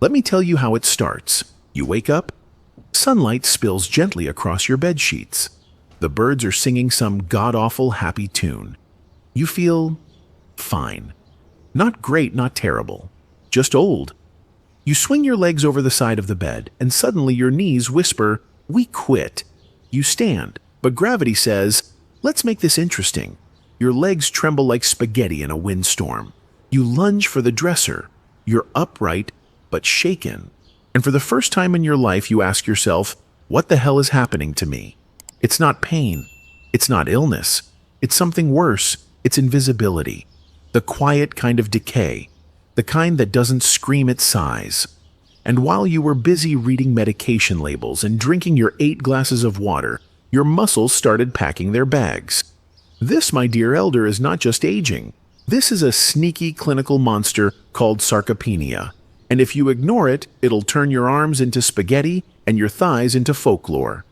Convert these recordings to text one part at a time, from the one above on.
Let me tell you how it starts. You wake up, sunlight spills gently across your bed sheets. The birds are singing some god-awful happy tune. You feel fine. Not great, not terrible. Just old. You swing your legs over the side of the bed, and suddenly your knees whisper, "We quit." You stand, but gravity says, "Let's make this interesting." Your legs tremble like spaghetti in a windstorm. You lunge for the dresser. You're upright, but shaken. And for the first time in your life, you ask yourself, what the hell is happening to me? It's not pain. It's not illness. It's something worse. It's invisibility. The quiet kind of decay. The kind that doesn't scream its size. And while you were busy reading medication labels and drinking your 8 glasses of water, your muscles started packing their bags. This, my dear elder, is not just aging. This is a sneaky clinical monster called sarcopenia. And if you ignore it, it'll turn your arms into spaghetti and your thighs into folklore.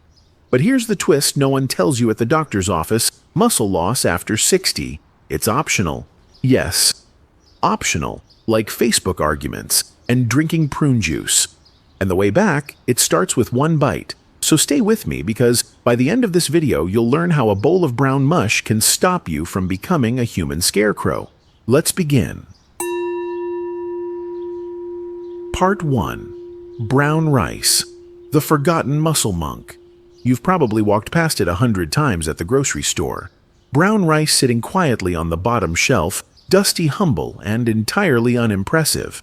But here's the twist no one tells you at the doctor's office: muscle loss after 60. It's optional. Yes, optional, like Facebook arguments and drinking prune juice. And the way back, it starts with one bite. So stay with me, because by the end of this video, you'll learn how a bowl of brown mush can stop you from becoming a human scarecrow. Let's begin. Part 1. Brown rice. The forgotten muscle monk. You've probably walked past it 100 times at the grocery store. Brown rice sitting quietly on the bottom shelf, dusty, humble, and entirely unimpressive.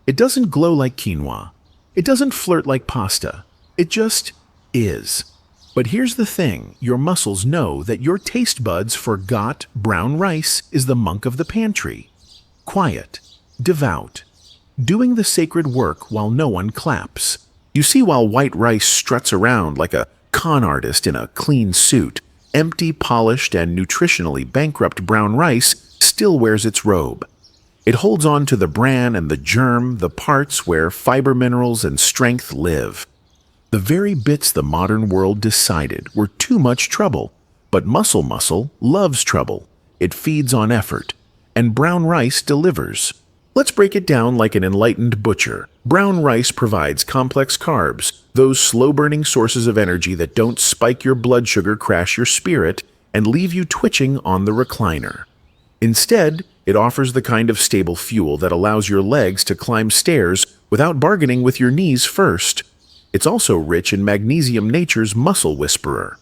It doesn't glow like quinoa. It doesn't flirt like pasta. It just is. But here's the thing, your muscles know that your taste buds forgot brown rice is the monk of the pantry. Quiet, devout, doing the sacred work while no one claps. You see, while white rice struts around like a con artist in a clean suit, empty, polished, and nutritionally bankrupt brown rice still wears its robe. It holds on to the bran and the germ, the parts where fiber minerals and strength live. The very bits the modern world decided were too much trouble. But muscle loves trouble. It feeds on effort. And brown rice delivers. Let's break it down like an enlightened butcher. Brown rice provides complex carbs, those slow-burning sources of energy that don't spike your blood sugar, crash your spirit, and leave you twitching on the recliner. Instead, it offers the kind of stable fuel that allows your legs to climb stairs without bargaining with your knees first. It's also rich in magnesium, nature's muscle whisperer.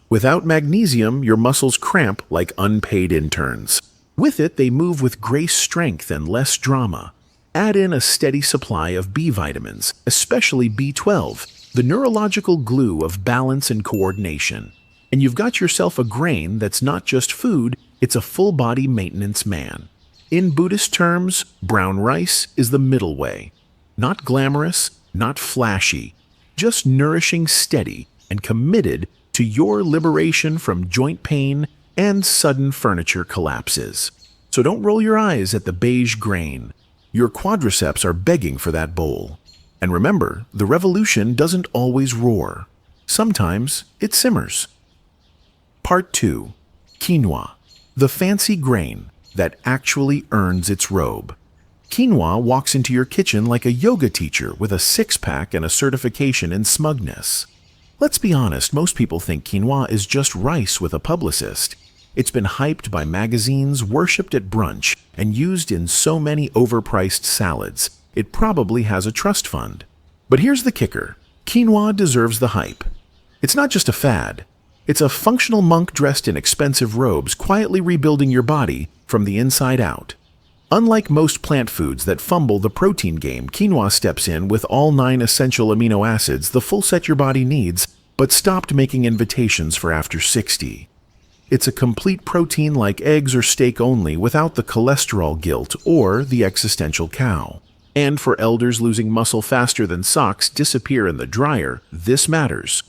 Without magnesium, your muscles cramp like unpaid interns. With it, they move with grace, strength, and less drama. Add in a steady supply of B vitamins, especially B12, the neurological glue of balance and coordination. And you've got yourself a grain that's not just food, it's a full-body maintenance man. In Buddhist terms, brown rice is the middle way. Not glamorous, not flashy, just nourishing, steady, and committed to your liberation from joint pain and sudden furniture collapses. So don't roll your eyes at the beige grain. Your quadriceps are begging for that bowl. And remember, the revolution doesn't always roar. Sometimes it simmers. Part 2. Quinoa. The fancy grain that actually earns its robe. Quinoa walks into your kitchen like a yoga teacher with a six-pack and a certification in smugness. Let's be honest, most people think quinoa is just rice with a publicist. It's been hyped by magazines, worshipped at brunch, and used in so many overpriced salads. It probably has a trust fund. But here's the kicker. Quinoa deserves the hype. It's not just a fad. It's a functional monk dressed in expensive robes, quietly rebuilding your body from the inside out. Unlike most plant foods that fumble the protein game, quinoa steps in with all 9 essential amino acids, the full set your body needs, but stopped making invitations for after 60. It's a complete protein like eggs or steak only, without the cholesterol guilt or the existential cow. And for elders losing muscle faster than socks disappear in the dryer, this matters.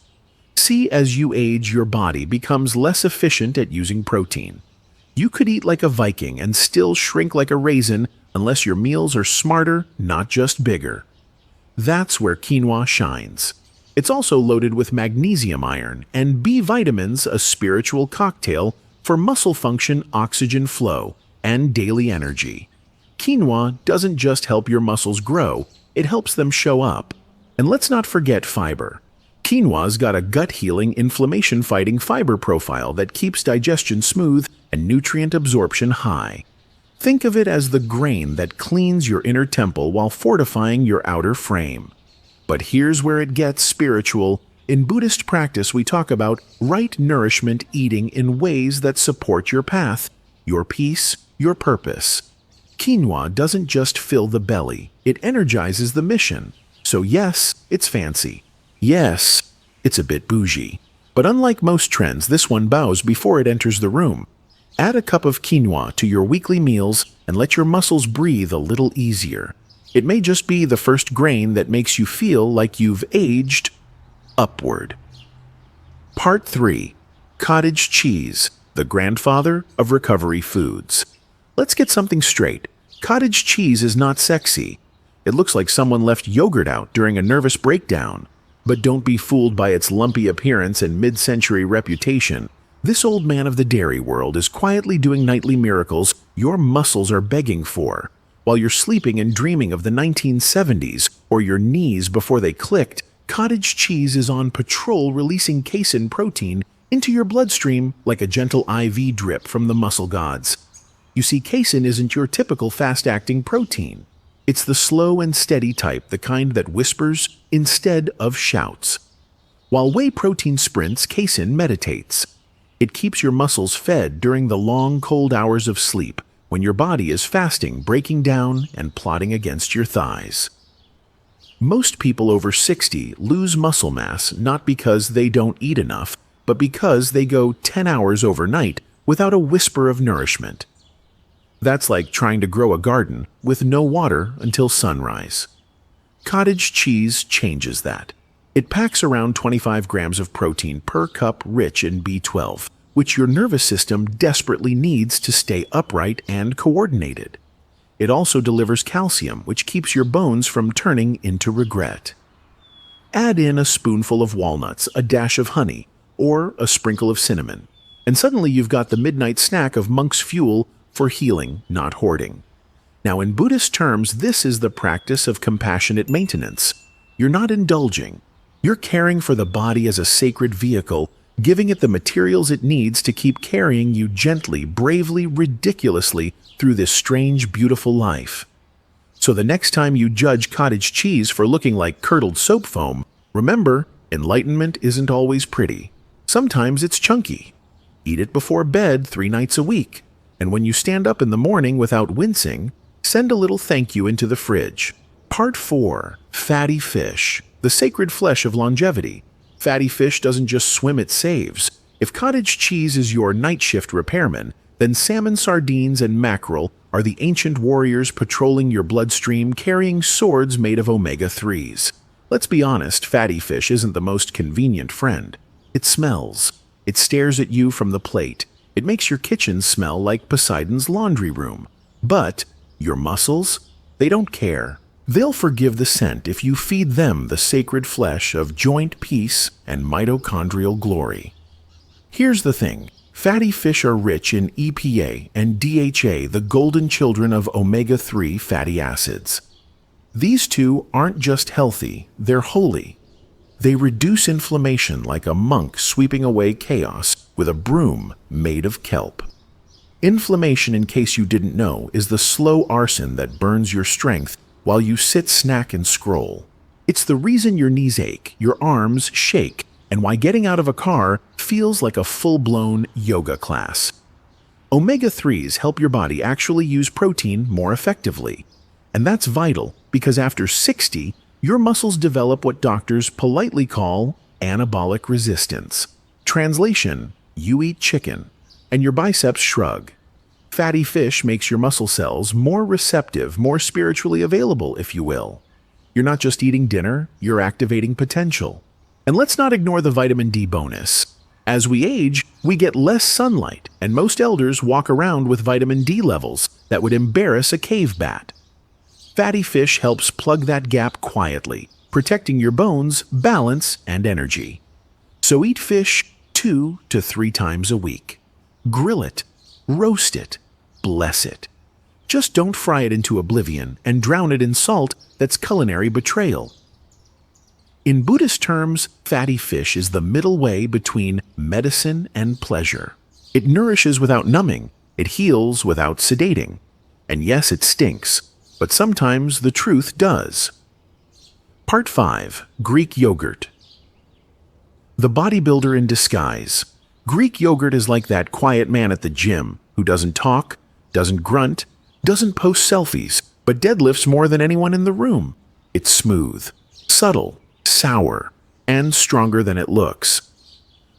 See, as you age, your body becomes less efficient at using protein. You could eat like a Viking and still shrink like a raisin unless your meals are smarter, not just bigger. That's where quinoa shines. It's also loaded with magnesium, iron, and B vitamins, a spiritual cocktail for muscle function, oxygen flow, and daily energy. Quinoa doesn't just help your muscles grow, it helps them show up. And let's not forget fiber. Quinoa's got a gut-healing, inflammation-fighting fiber profile that keeps digestion smooth and nutrient absorption high. Think of it as the grain that cleans your inner temple while fortifying your outer frame. But here's where it gets spiritual. In Buddhist practice, we talk about right nourishment eating in ways that support your path, your peace, your purpose. Quinoa doesn't just fill the belly, it energizes the mission. So yes, it's fancy. Yes, it's a bit bougie. But unlike most trends, this one bows before it enters the room. Add a cup of quinoa to your weekly meals and let your muscles breathe a little easier. It may just be the first grain that makes you feel like you've aged upward. Part 3. Cottage cheese, the grandfather of recovery foods. Let's get something straight. Cottage cheese is not sexy. It looks like someone left yogurt out during a nervous breakdown. But don't be fooled by its lumpy appearance and mid-century reputation. This old man of the dairy world is quietly doing nightly miracles your muscles are begging for. While you're sleeping and dreaming of the 1970s or your knees before they clicked, cottage cheese is on patrol releasing casein protein into your bloodstream like a gentle IV drip from the muscle gods. You see, casein isn't your typical fast-acting protein. It's the slow and steady type, the kind that whispers instead of shouts. While whey protein sprints, casein meditates. It keeps your muscles fed during the long, cold hours of sleep, when your body is fasting, breaking down, and plotting against your thighs. Most people over 60 lose muscle mass not because they don't eat enough, but because they go 10 hours overnight without a whisper of nourishment. That's like trying to grow a garden with no water until sunrise. Cottage cheese changes that. It packs around 25 grams of protein per cup, rich in B12, which your nervous system desperately needs to stay upright and coordinated. It also delivers calcium, which keeps your bones from turning into regret. Add in a spoonful of walnuts, a dash of honey, or a sprinkle of cinnamon, and suddenly you've got the midnight snack of monk's fuel for healing, not hoarding. Now, in Buddhist terms, this is the practice of compassionate maintenance. You're not indulging. You're caring for the body as a sacred vehicle, giving it the materials it needs to keep carrying you gently, bravely, ridiculously through this strange, beautiful life. So the next time you judge cottage cheese for looking like curdled soap foam, remember, enlightenment isn't always pretty. Sometimes it's chunky. Eat it before bed 3 nights a week. And when you stand up in the morning without wincing, send a little thank you into the fridge. Part 4. Fatty fish, the sacred flesh of longevity. Fatty fish doesn't just swim, it saves. If cottage cheese is your night shift repairman, then salmon, sardines, and mackerel are the ancient warriors patrolling your bloodstream carrying swords made of omega-3s. Let's be honest, fatty fish isn't the most convenient friend. It smells. It stares at you from the plate. It makes your kitchen smell like Poseidon's laundry room. But your muscles, they don't care. They'll forgive the scent if you feed them the sacred flesh of joint peace and mitochondrial glory. Here's the thing. Fatty fish are rich in EPA and DHA, the golden children of omega-3 fatty acids. These two aren't just healthy, they're holy. They reduce inflammation like a monk sweeping away chaos with a broom made of kelp. Inflammation, in case you didn't know, is the slow arson that burns your strength while you sit, snack, and scroll. It's the reason your knees ache, your arms shake, and why getting out of a car feels like a full-blown yoga class. Omega-3s help your body actually use protein more effectively. And that's vital because after 60, your muscles develop what doctors politely call anabolic resistance. Translation: you eat chicken, and your biceps shrug. Fatty fish makes your muscle cells more receptive, more spiritually available, if you will. You're not just eating dinner, you're activating potential. And let's not ignore the vitamin D bonus. As we age, we get less sunlight, and most elders walk around with vitamin D levels that would embarrass a cave bat. Fatty fish helps plug that gap quietly, protecting your bones, balance, and energy. So eat fish 2 to 3 times a week. Grill it, roast it, bless it. Just don't fry it into oblivion and drown it in salt that's culinary betrayal. In Buddhist terms, fatty fish is the middle way between medicine and pleasure. It nourishes without numbing, it heals without sedating. And yes, it stinks, but sometimes the truth does. Part 5. Greek Yogurt. The bodybuilder in disguise. Greek yogurt is like that quiet man at the gym who doesn't talk, doesn't grunt, doesn't post selfies, but deadlifts more than anyone in the room. It's smooth, subtle, sour, and stronger than it looks.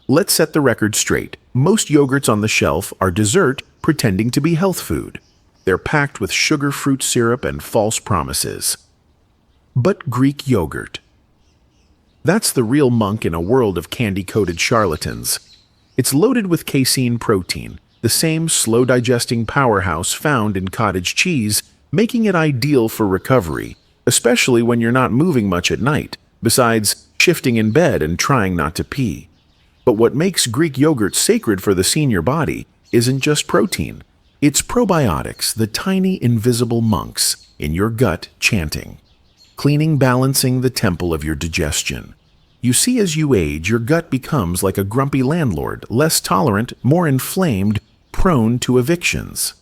Let's set the record straight. Most yogurts on the shelf are dessert pretending to be health food. They're packed with sugar fruit syrup and false promises. But Greek yogurt. That's the real monk in a world of candy-coated charlatans. It's loaded with casein protein, the same slow-digesting powerhouse found in cottage cheese, making it ideal for recovery, especially when you're not moving much at night, besides shifting in bed and trying not to pee. But what makes Greek yogurt sacred for the senior body isn't just protein. It's probiotics, the tiny invisible monks in your gut chanting, cleaning, balancing the temple of your digestion. You see, as you age, your gut becomes like a grumpy landlord, less tolerant, more inflamed, prone to evictions.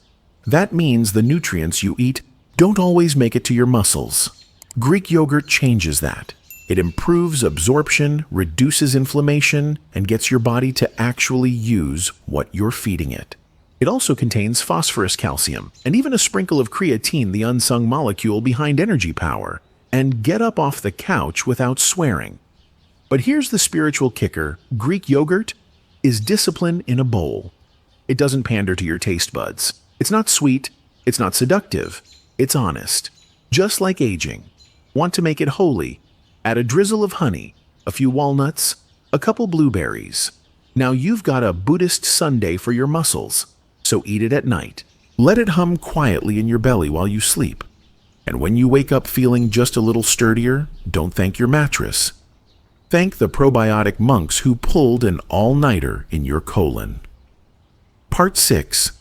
That means the nutrients you eat don't always make it to your muscles. Greek yogurt changes that. It improves absorption, reduces inflammation, and gets your body to actually use what you're feeding it. It also contains phosphorus, calcium, and even a sprinkle of creatine, the unsung molecule behind energy power. And get up off the couch without swearing. But here's the spiritual kicker. Greek yogurt is discipline in a bowl. It doesn't pander to your taste buds. It's not sweet. It's not seductive. It's honest. Just like aging. Want to make it holy? Add a drizzle of honey, a few walnuts, a couple blueberries. Now you've got a Buddhist sundae for your muscles. So eat it at night. Let it hum quietly in your belly while you sleep. And when you wake up feeling just a little sturdier, don't thank your mattress. Thank the probiotic monks who pulled an all-nighter in your colon. Part 6.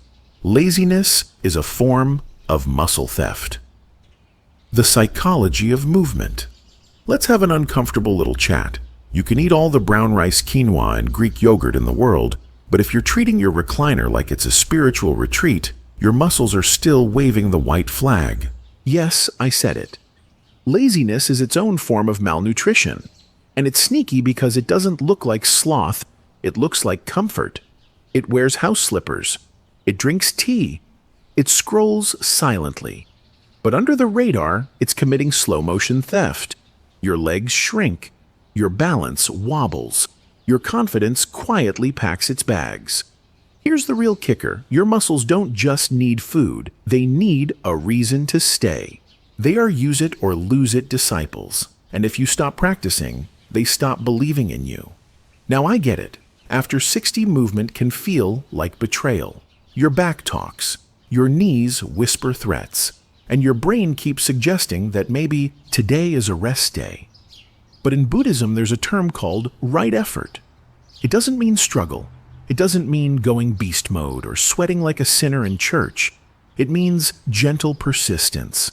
Laziness is a form of muscle theft. The psychology of movement. Let's have an uncomfortable little chat. You can eat all the brown rice, quinoa, and Greek yogurt in the world, but if you're treating your recliner like it's a spiritual retreat, your muscles are still waving the white flag. Yes, I said it. Laziness is its own form of malnutrition. And it's sneaky because it doesn't look like sloth, it looks like comfort. It wears house slippers. It drinks tea. It scrolls silently. But under the radar, it's committing slow-motion theft. Your legs shrink. Your balance wobbles. Your confidence quietly packs its bags. Here's the real kicker. Your muscles don't just need food. They need a reason to stay. They are use it or lose it disciples. And if you stop practicing, they stop believing in you. Now I get it. After 60, movement can feel like betrayal. Your back talks. Your knees whisper threats. And your brain keeps suggesting that maybe today is a rest day. But in Buddhism, there's a term called right effort. It doesn't mean struggle. It doesn't mean going beast mode or sweating like a sinner in church. It means gentle persistence.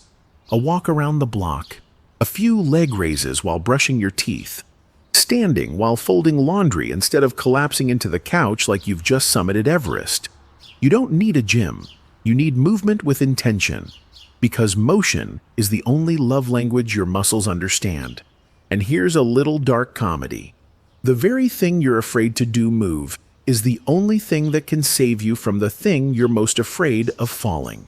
A walk around the block. A few leg raises while brushing your teeth. Standing while folding laundry instead of collapsing into the couch like you've just summited Everest. You don't need a gym. You need movement with intention. Because motion is the only love language your muscles understand. And here's a little dark comedy. The very thing you're afraid to do move is the only thing that can save you from the thing you're most afraid of falling.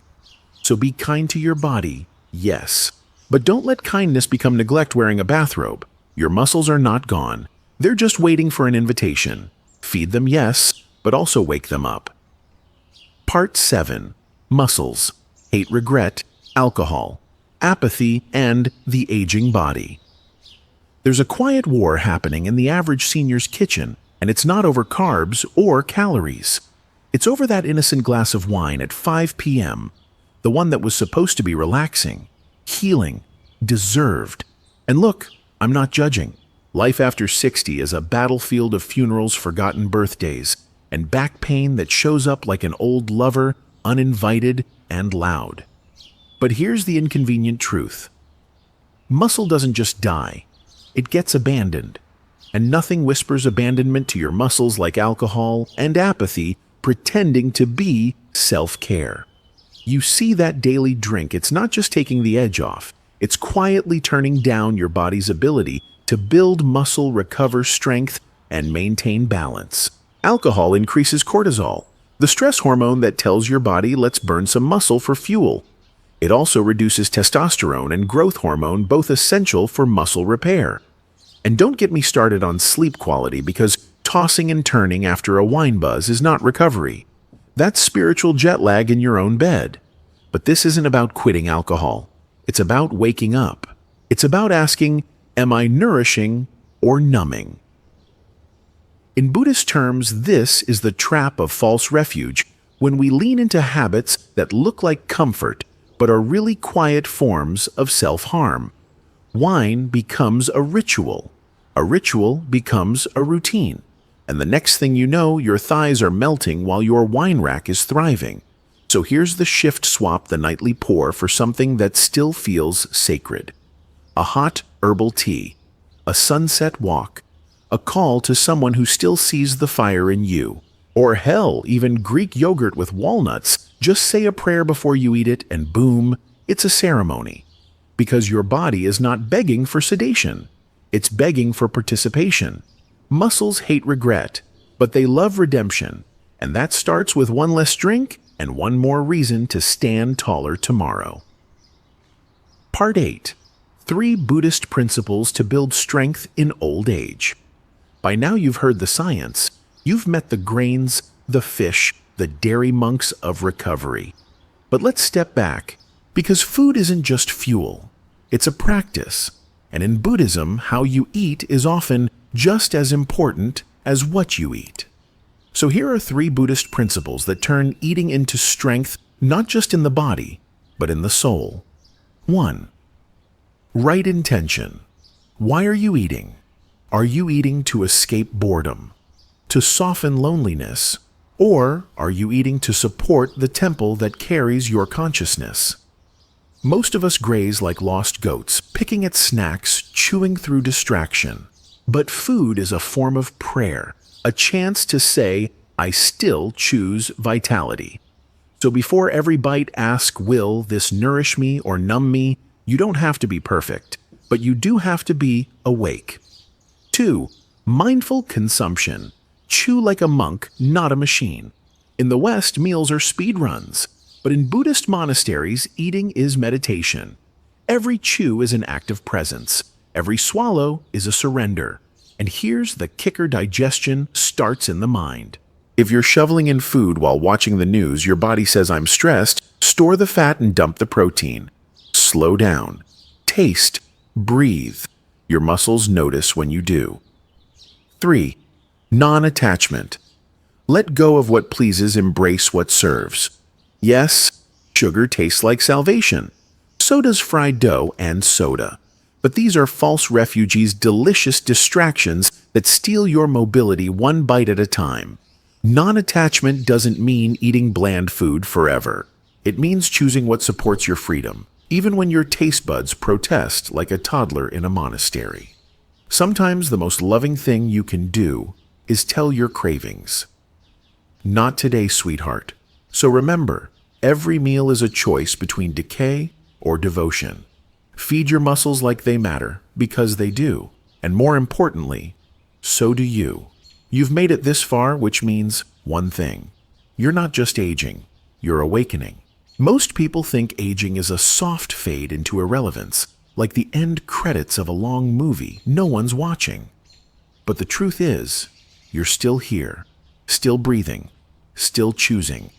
So be kind to your body, yes. But don't let kindness become neglect wearing a bathrobe. Your muscles are not gone. They're just waiting for an invitation. Feed them, yes, but also wake them up. Part 7. Muscles. Hate, regret, alcohol, apathy, and the aging body. There's a quiet war happening in the average senior's kitchen, and it's not over carbs or calories. It's over that innocent glass of wine at 5 p.m., the one that was supposed to be relaxing, healing, deserved. And look, I'm not judging. Life after 60 is a battlefield of funerals, forgotten birthdays, and back pain that shows up like an old lover, uninvited and loud. But here's the inconvenient truth. Muscle doesn't just die, it gets abandoned. And nothing whispers abandonment to your muscles like alcohol and apathy pretending to be self-care. You see that daily drink, it's not just taking the edge off, it's quietly turning down your body's ability to build muscle, recover strength, and maintain balance. Alcohol increases cortisol, the stress hormone that tells your body, let's burn some muscle for fuel. It also reduces testosterone and growth hormone, both essential for muscle repair. And don't get me started on sleep quality, because tossing and turning after a wine buzz is not recovery. That's spiritual jet lag in your own bed. But this isn't about quitting alcohol. It's about waking up. It's about asking, am I nourishing or numbing? In Buddhist terms, this is the trap of false refuge, when we lean into habits that look like comfort but are really quiet forms of self-harm. Wine becomes a ritual becomes a routine, and the next thing you know, your thighs are melting while your wine rack is thriving. So here's the shift: swap the nightly pour for something that still feels sacred. A hot herbal tea, a sunset walk, a call to someone who still sees the fire in you. Or hell, even Greek yogurt with walnuts. Just say a prayer before you eat it and boom, it's a ceremony. Because your body is not begging for sedation. It's begging for participation. Muscles hate regret, but they love redemption. And that starts with one less drink and one more reason to stand taller tomorrow. Part 8. 3 Buddhist Principles to Build Strength in Old Age. By now you've heard the science. You've met the grains, the fish, the dairy monks of recovery. But let's step back, because food isn't just fuel. It's a practice. And in Buddhism, how you eat is often just as important as what you eat. So here are 3 Buddhist principles that turn eating into strength, not just in the body, but in the soul. 1. Right intention. Why are you eating? Are you eating to escape boredom, to soften loneliness, or are you eating to support the temple that carries your consciousness? Most of us graze like lost goats, picking at snacks, chewing through distraction. But food is a form of prayer, a chance to say, I still choose vitality. So before every bite, ask, will this nourish me or numb me? You don't have to be perfect, but you do have to be awake. 2. Mindful consumption. Chew like a monk, not a machine. In the West, meals are speed runs, but in Buddhist monasteries, eating is meditation. Every chew is an act of presence. Every swallow is a surrender. And here's the kicker: digestion starts in the mind. If you're shoveling in food while watching the news, your body says, I'm stressed, store the fat and dump the protein. Slow down. Taste. Breathe. Your muscles notice when you do. 3. Non-attachment. Let go of what pleases, embrace what serves. Yes, sugar tastes like salvation. So does fried dough and soda. But these are false refugees, delicious distractions that steal your mobility one bite at a time. Non-attachment doesn't mean eating bland food forever. It means choosing what supports your freedom, even when your taste buds protest like a toddler in a monastery. Sometimes the most loving thing you can do is tell your cravings, not today, sweetheart. So remember, every meal is a choice between decay or devotion. Feed your muscles like they matter, because they do. And more importantly, so do you. You've made it this far, which means one thing. You're not just aging, you're awakening. Most people think aging is a soft fade into irrelevance, like the end credits of a long movie no one's watching. But the truth is, you're still here, still breathing, still choosing.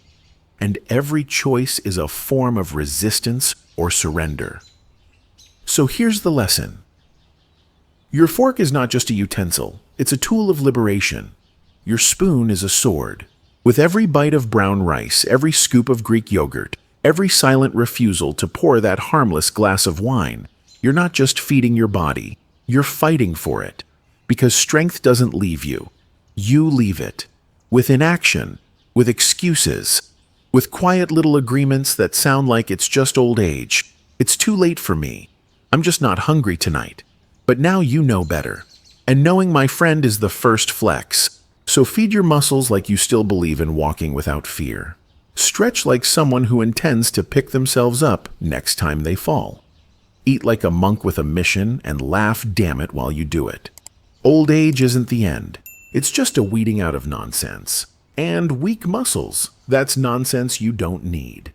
And every choice is a form of resistance or surrender. So here's the lesson. Your fork is not just a utensil, it's a tool of liberation. Your spoon is a sword. With every bite of brown rice, every scoop of Greek yogurt, every silent refusal to pour that harmless glass of wine, you're not just feeding your body, you're fighting for it. Because strength doesn't leave you. You leave it. With inaction, with excuses, with quiet little agreements that sound like it's just old age. It's too late for me. I'm just not hungry tonight. But now you know better. And knowing my friend is the first flex. So feed your muscles like you still believe in walking without fear. Stretch like someone who intends to pick themselves up next time they fall. Eat like a monk with a mission and laugh damn it while you do it. Old age isn't the end. It's just a weeding out of nonsense. And weak muscles. That's nonsense you don't need.